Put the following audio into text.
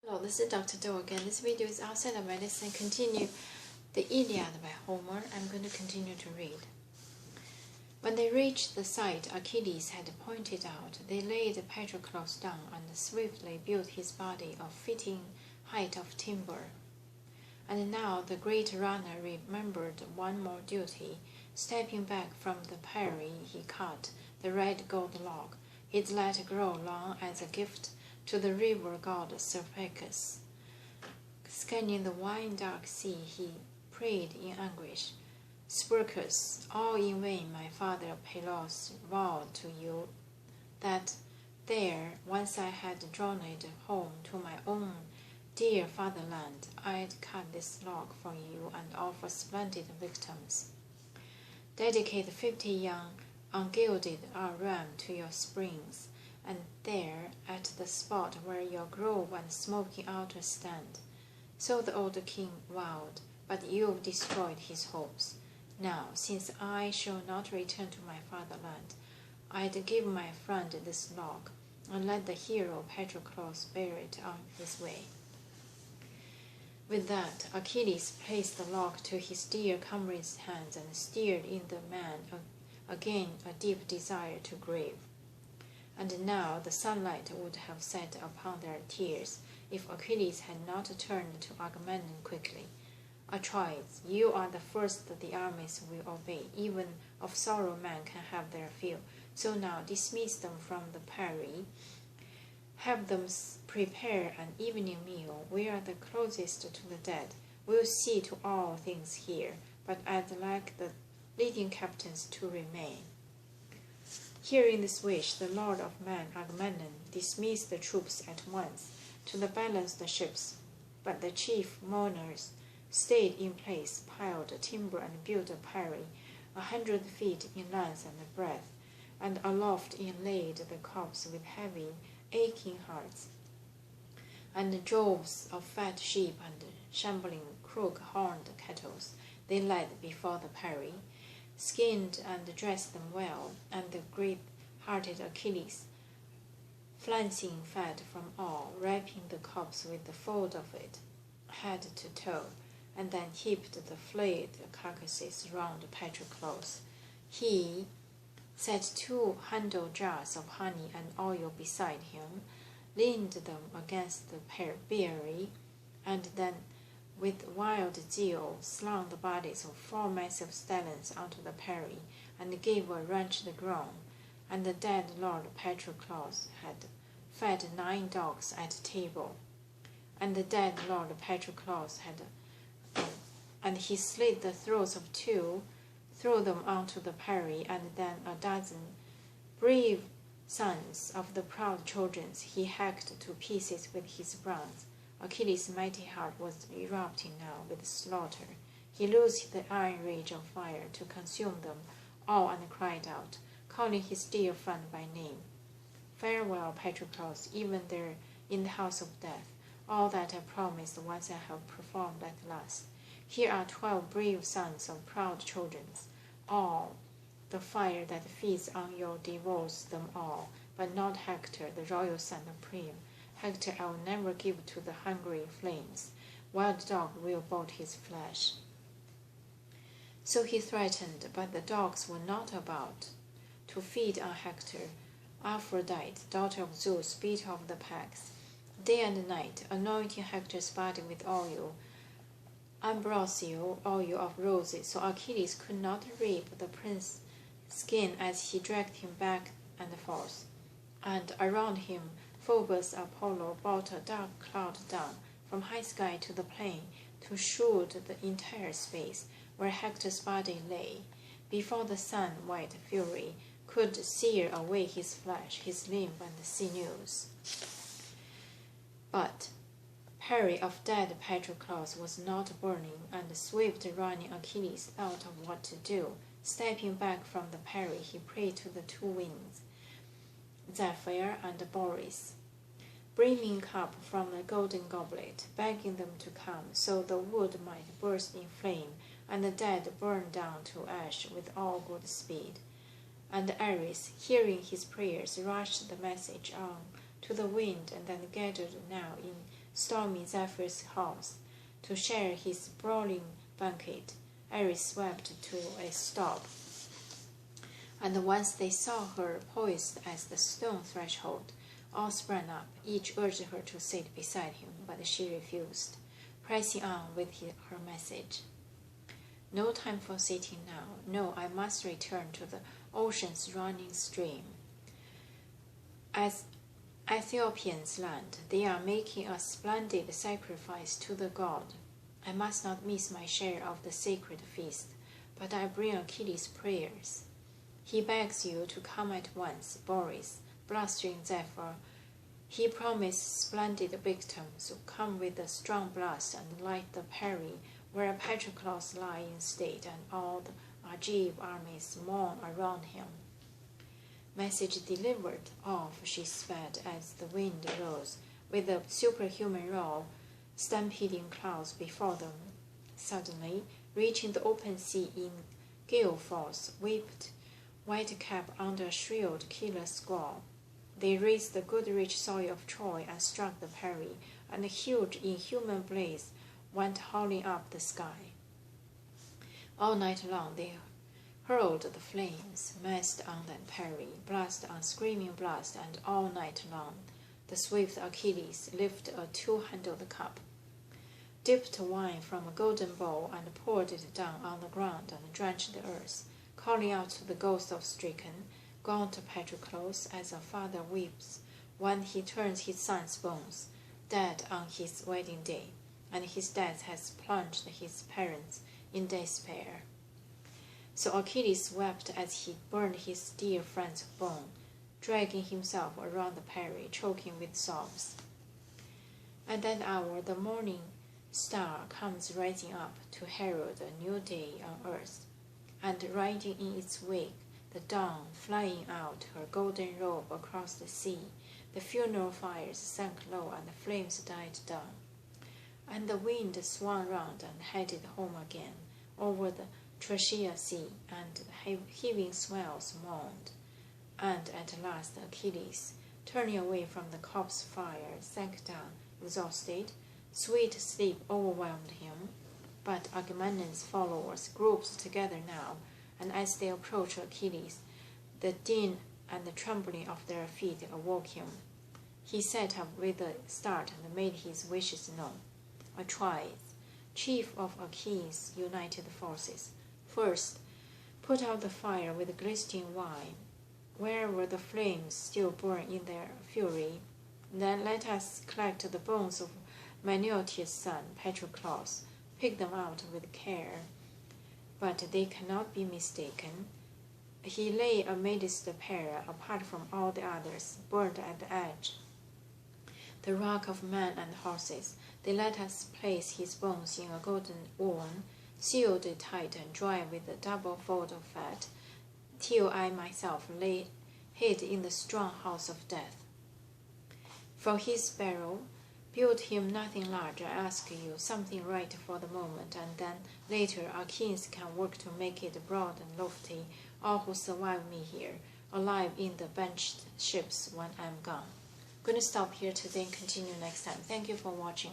Hello, this is Dr. Do again. This video is outside of medicine. Continue the Iliad by Homer. I'm going to continue to read. When they reached the site Achilles had pointed out, they laid Patroclus down and swiftly built his body of fitting height of timber. And now the great runner remembered one more duty. Stepping back from the prairie, he cut the red gold log. He'd let grow long as a gift to the river god Serpicus. Scanning the wine-dark sea, he prayed in anguish, "Spurcus, all in vain my father Pelos vowed to you that there, once I had drawn it home to my own dear fatherland, I'd cut this log for you and offer splendid victims. Dedicate 50 young, ungilded ram to your springs, and there, at the spot where your grove and smoking altar stand." So the old king vowed, but you've destroyed his hopes. Now, since I shall not return to my fatherland, I'd give my friend this log, and let the hero Patroclus bear it on his way. With that, Achilles placed the log to his dear comrade's hands and stirred in the man again a deep desire to grieve. And now the sunlight would have set upon their tears if Achilles had not turned to Agamemnon quickly. "Atreides, you are the first the armies will obey. Even of sorrow men can have their fill. So now dismiss them from the prairie. Have them prepare an evening meal. We are the closest to the dead. We'll see to all things here, but I'd like the leading captains to remain." Hearing this wish, the lord of men, Agamemnon, dismissed the troops at once to the balanced ships, but the chief mourners stayed in place, piled timber, and built a prairie 100 feet in length and breadth, and aloft inlaid the corpse with heavy, aching hearts, and droves of fat sheep and shambling crook-horned cattle they led before the prairie, skinned and dressed them well, and the great-hearted Achilles, flancing fat from all, wrapping the corpse with the fold of it, head to toe, and then heaped the flayed carcasses round Patroclus. He set 2 handle jars of honey and oil beside him, leaned them against the berry, and then with wild zeal slung the bodies of 4 massive stallions onto the prairie, and gave a wrenched groan. And the dead lord Patroclus had fed 9 dogs at table, and the dead lord Patroclus and he slit the throats of 2, threw them onto the prairie, and then a dozen brave sons of the proud Trojans he hacked to pieces with his bronze. Achilles' mighty heart was erupting now with slaughter. He loosed the iron rage of fire to consume them all and cried out, calling his dear friend by name, "Farewell, Patroclus, even there in the house of death. All that I promised once I have performed at last. Here are 12 brave sons of proud Trojans. All the fire that feeds on you devours them all, but not Hector, the royal son of Priam. Hector I will never give to the hungry flames. Wild dog will bolt his flesh." So he threatened, but the dogs were not about to feed on Hector. Aphrodite, daughter of Zeus, beat off the packs day and night, anointing Hector's body with oil, ambrosial oil of roses, so Achilles could not rip the prince's skin as he dragged him back and forth. And around him Phoebus Apollo brought a dark cloud down from high sky to the plain to shroud the entire space where Hector's body lay, before the sun-white fury could sear away his flesh, his limb, and sinews. But prairie of dead Patroclus was not burning, and swift-running Achilles thought of what to do. Stepping back from the prairie, he prayed to the 2 winds, Zephyr and Boreas, brimming cup from a golden goblet, begging them to come, so the wood might burst in flame, and the dead burn down to ash with all good speed. And Ares, hearing his prayers, rushed the message on to the wind, and then gathered now in stormy Zephyr's house to share his brawling banquet. Ares swept to a stop, and once they saw her poised at the stone threshold, all sprang up. Each urged her to sit beside him, but she refused, pressing on with her message. No time for sitting now. No, I must return to the ocean's running stream. As Ethiopians land, they are making a splendid sacrifice to the god. I must not miss my share of the sacred feast, but I bring Achilles' prayers. He begs you to come at once, Boris, blustering Zephyr. He promised splendid victims who come with a strong blast and light the Peri, where Patroclus lie in state, and all the Argive armies mourn around him. Message delivered, off she sped as the wind rose, with a superhuman roar, stampeding clouds before them. Suddenly, reaching the open sea in gale force, whipped Whitecap under a shrilled killer squall. They raised the good rich soil of Troy and struck the Peri, and a huge inhuman blaze went howling up the sky. All night long they hurled the flames, massed on the Peri, blast on screaming blast, and all night long the swift Achilles lifted a two-handled cup, dipped wine from a golden bowl, and poured it down on the ground and drenched the earth, calling out to the ghost of stricken, gaunt Patroclus as a father weeps when he turns his son's bones, dead on his wedding day, and his death has plunged his parents in despair. So Achilles wept as he burned his dear friend's bone, dragging himself around the Peri, choking with sobs. At that hour the morning star comes rising up to herald a new day on earth, and riding in its wake the dawn, flying out her golden robe across the sea. The funeral fires sank low and the flames died down, and the wind swung round and headed home again over the Thracia sea, and the heaving swells moaned. And at last Achilles, turning away from the corpse fire, sank down, exhausted. Sweet sleep overwhelmed him, but Agamemnon's followers grouped together now, and as they approached Achilles, the din and the trembling of their feet awoke him. He sat up with a start and made his wishes known. Atreus, chief of Achilles' united forces, first put out the fire with glistening wine, wherever the flames still burn in their fury. Then let us collect the bones of Menelaus' son, Patroclus, pick them out with care, but they cannot be mistaken. He lay amidst the pair, apart from all the others, burned at the edge, the rock of men and horses. They let us place his bones in a golden urn, sealed it tight and dry with a double fold of fat, till I myself lay hid in the strong house of death. For his burial, build him nothing large. I ask you something right for the moment, and then later our kings can work to make it broad and lofty, all who survive me here, alive in the benched ships when I'm gone. I'm going to stop here today and continue next time. Thank you for watching.